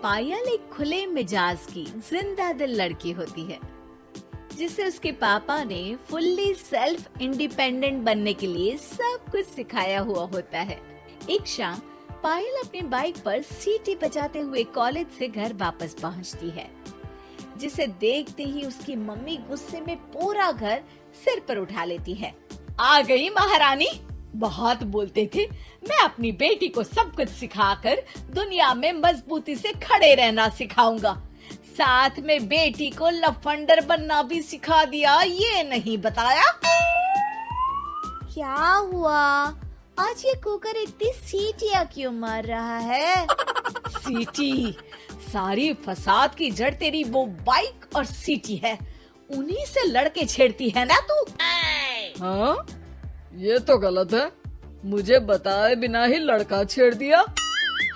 पायल एक खुले मिजाज की जिंदा दिल लड़की होती है जिसे उसके पापा ने फुल्ली सेल्फ इंडिपेंडेंट बनने के लिए सब कुछ सिखाया हुआ होता है। एक शाम पायल अपनी बाइक पर सीटी बजाते हुए कॉलेज से घर वापस पहुंचती है, जिसे देखते ही उसकी मम्मी गुस्से में पूरा घर सिर पर उठा लेती है। आ गई महारानी, बहुत बोलते थे मैं अपनी बेटी को सब कुछ सिखाकर दुनिया में मजबूती से खड़े रहना सिखाऊंगा, साथ में बेटी को लफंडर बनना भी सिखा दिया, ये नहीं बताया। क्या हुआ? आज ये कुकर इतनी सीटियां क्यों मार रहा है? सीटी? सारी फसाद की जड़ तेरी वो बाइक और सीटी है, उन्हीं से लड़के छेड़ती है ना तू? हाँ, ये तो गलत है, मुझे बताए बिना ही लड़का छेड़ दिया।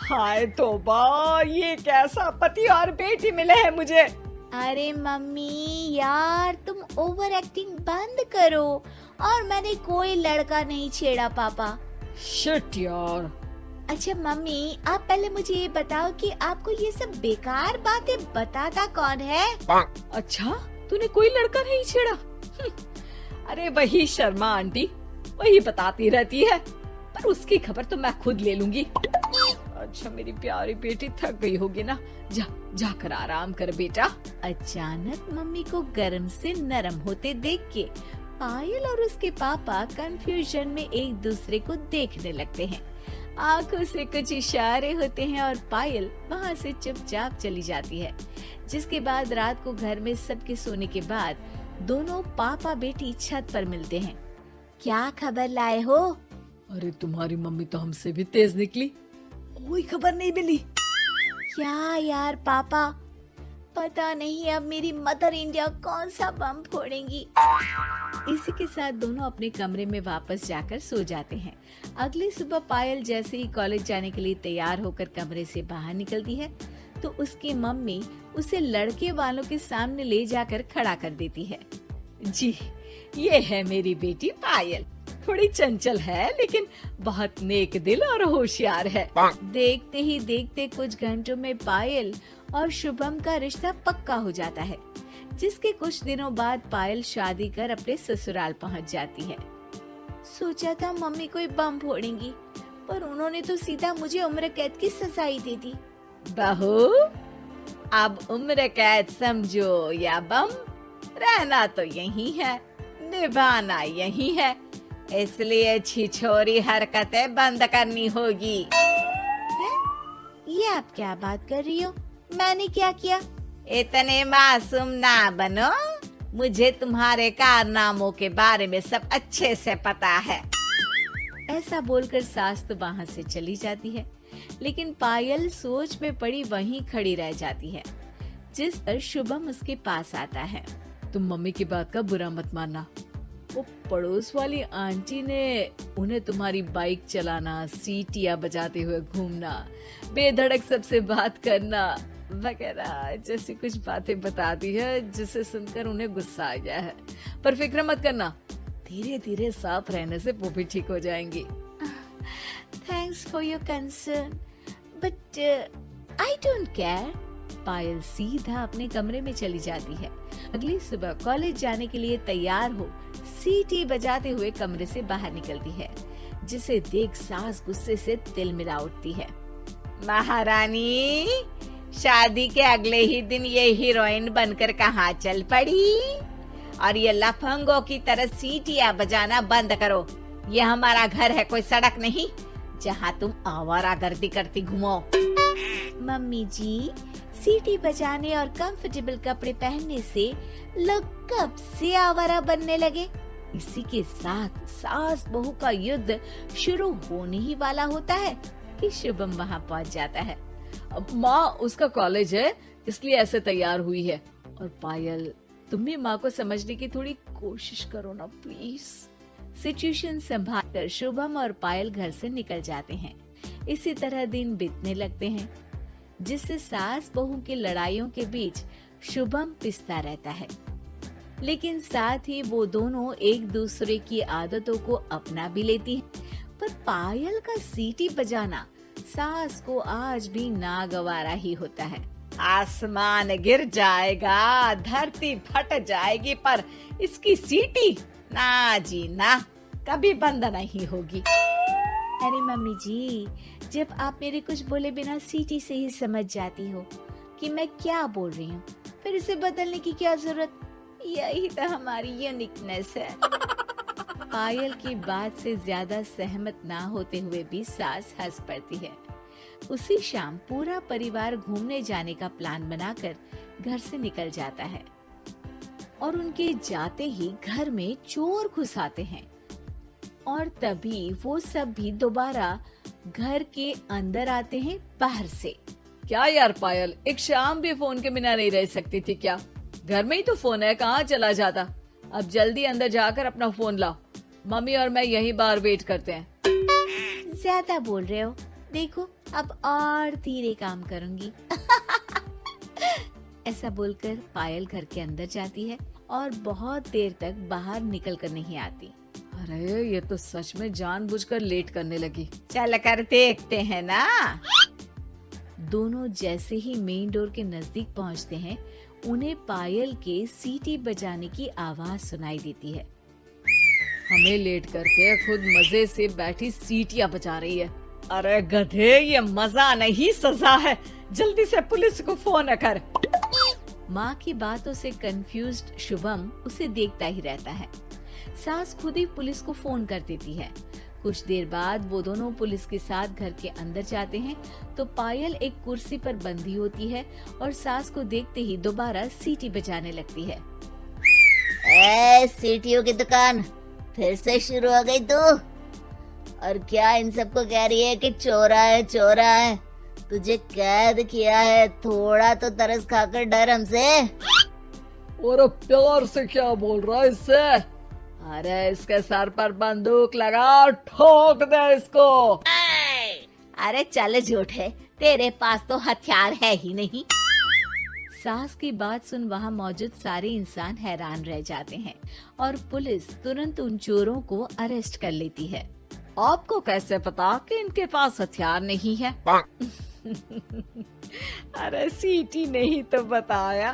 हाय तौबा, ये कैसा पति और बेटी मिले हैं मुझे। अरे मम्मी यार, तुम ओवर एक्टिंग बंद करो, और मैंने कोई लड़का नहीं छेड़ा पापा। शिट यार। अच्छा मम्मी, आप पहले मुझे ये बताओ कि आपको ये सब बेकार बातें बताता कौन है? अच्छा, तूने कोई लड़का नहीं छेड़ा? अरे वही शर्मा आंटी, वही बताती रहती है, पर उसकी खबर तो मैं खुद ले लूंगी। अच्छा मेरी प्यारी बेटी, थक गई होगी ना, जाकर आराम कर बेटा। अचानक मम्मी को गर्म से नरम होते देख के पायल और उसके पापा कंफ्यूजन में एक दूसरे को देखने लगते हैं। आंखों से कुछ इशारे होते हैं और पायल वहाँ से चुपचाप चली जाती है। जिसके बाद रात को घर में सबके सोने के बाद दोनों पापा बेटी छत पर मिलते हैं। क्या खबर लाए हो? अरे तुम्हारी मम्मी तो हमसे भी तेज निकली, कोई खबर नहीं मिली। क्या यार पापा, पता नहीं अब मेरी मदर इंडिया कौन सा बम फोड़ेंगी। इसी के साथ दोनों अपने कमरे में वापस जाकर सो जाते हैं। अगली सुबह पायल जैसे ही कॉलेज जाने के लिए तैयार होकर कमरे से बाहर निकलती है तो उसकी मम्मी उसे लड़के वालों के सामने ले जाकर खड़ा कर देती है। जी, ये है मेरी बेटी पायल, थोड़ी चंचल है लेकिन बहुत नेक दिल और होशियार है। देखते ही देखते कुछ घंटों में पायल और शुभम का रिश्ता पक्का हो जाता है, जिसके कुछ दिनों बाद पायल शादी कर अपने ससुराल पहुंच जाती है। सोचा था मम्मी कोई बम फोड़ेंगी, पर उन्होंने तो सीधा मुझे उम्र कैद की सजा ही दे दी। बहू, अब उम्र कैद समझो या बम, रहना तो यही है, निभाना यही है, इसलिए छिछोरी हरकतें बंद करनी होगी। ये आप क्या बात कर रही हो? मैंने क्या किया? इतने मासूम ना बनो, मुझे तुम्हारे कारनामों के बारे में सब अच्छे से पता है। ऐसा बोलकर सास तो वहाँ से चली जाती है, लेकिन पायल सोच में पड़ी वहीं खड़ी रह जाती है। जिस पर शुभम उसके पास आता है। तुम मम्मी की बात का बुरा मत मानना, वो पड़ोस वाली आंटी ने उन्हें तुम्हारी बाइक चलाना, सीटियां बजाते हुए घूमना, बेधड़क सबसे बात करना वगैरह जैसी कुछ बातें बता दी है, जिसे सुनकर उन्हें गुस्सा आ गया है। पर फिक्र मत करना, धीरे धीरे साथ रहने से वो भी ठीक हो जाएंगी। Thanks for your concern, but I don't care. Payal सीधा अपने कमरे में चली जाती है। अगली सुबह कॉलेज जाने के लिए तैयार हो सीटी बजाते हुए कमरे से बाहर निकलती है, जिसे देख सास गुस्से से तिलमिला उठती है। महारानी, शादी के अगले ही दिन ये हीरोइन बनकर कहाँ चल पड़ी? और ये लफंगों की तरह सीटियां बजाना बंद करो। ये हमारा घर है, कोई सड़क नहीं जहाँ तुम आवारागर्दी करती घूमो। मम्मी जी, सीटी बजाने और कंफर्टेबल कपड़े पहनने से लोग कब से आवारा बनने लगे। इसी के साथ सास बहू का युद्ध शुरू होने ही वाला होता है कि शुभम वहाँ पहुँच जाता है। अब माँ, उसका कॉलेज है इसलिए ऐसे तैयार हुई है। और पायल, तुम भी माँ को समझने की थोड़ी कोशिश करो ना प्लीज। सिचुएशन संभालकर शुभम और पायल घर से निकल जाते हैं। इसी तरह दिन बीतने लगते हैं, जिससे सास बहू की लड़ाइयों के बीच शुभम पिसता रहता है, लेकिन साथ ही वो दोनों एक दूसरे की आदतों को अपना भी लेती हैं। पर पायल का सीटी बजाना सास को आज भी नागवारा ही होता है। आसमान गिर जाएगा, धरती फट जाएगी, पर इसकी सीटी ना जी ना, कभी बंद नहीं होगी। अरे मम्मी जी, जब आप मेरे कुछ बोले बिना सीटी से ही समझ जाती हो कि मैं क्या बोल रही हूँ, फिर इसे बदलने की क्या जरूरत? यही तो हमारी यूनिकनेस है। पायल की बात से ज्यादा सहमत ना होते हुए भी सास हंस पड़ती है। उसी शाम पूरा परिवार घूमने जाने का प्लान बनाकर घर से निकल जाता है और उनके जाते ही घर में चोर घुस आते हैं और तभी वो सब भी दोबारा घर के अंदर आते हैं बाहर से। क्या यार पायल, एक शाम भी फोन के बिना नहीं रह सकती थी क्या? घर में ही तो फोन है, कहाँ चला जाता? अब जल्दी अंदर जाकर अपना फोन लाओ, मम्मी और मैं यही बाहर वेट करते हैं। ज्यादा बोल रहे हो, देखो अब और धीरे काम करूंगी। ऐसा बोलकर पायल घर के अंदर जाती है और बहुत देर तक बाहर निकल कर नहीं आती। अरे ये तो सच में जानबूझकर लेट करने लगी। चल कर देखते हैं ना। दोनों जैसे ही मेन डोर के नजदीक पहुंचते हैं, उन्हें पायल के सीटी बजाने की आवाज सुनाई देती है। हमें लेट करके खुद मजे से बैठी सीटियां बजा रही है। अरे गधे, ये मजा नहीं सजा है, जल्दी से पुलिस को फोन कर। माँ की बातों से कंफ्यूज्ड शुभम उसे देखता ही रहता है। सास खुद ही पुलिस को फोन कर देती है। कुछ देर बाद वो दोनों पुलिस के साथ घर के अंदर जाते हैं तो पायल एक कुर्सी पर बंधी होती है और सास को देखते ही दोबारा सीटी बजाने लगती है। सीटियों की दुकान फिर से शुरू हो गई तू? और क्या इन सबको कह रही है कि चोरा है चोरा है? तुझे कैद किया है, थोड़ा तो तरस खाकर डर हमसे। और प्यार से क्या बोल रहा है इससे? अरे इसके सर पर बंदूक लगा, ठोक दे इसको। अरे चल झूठे, तेरे पास तो हथियार है ही नहीं। सास की बात सुन वहाँ मौजूद सारे इंसान हैरान रह जाते हैं और पुलिस तुरंत उन चोरों को अरेस्ट कर लेती है। आपको कैसे पता कि इनके पास हथियार नहीं है? अरे सीटी नहीं तो बताया।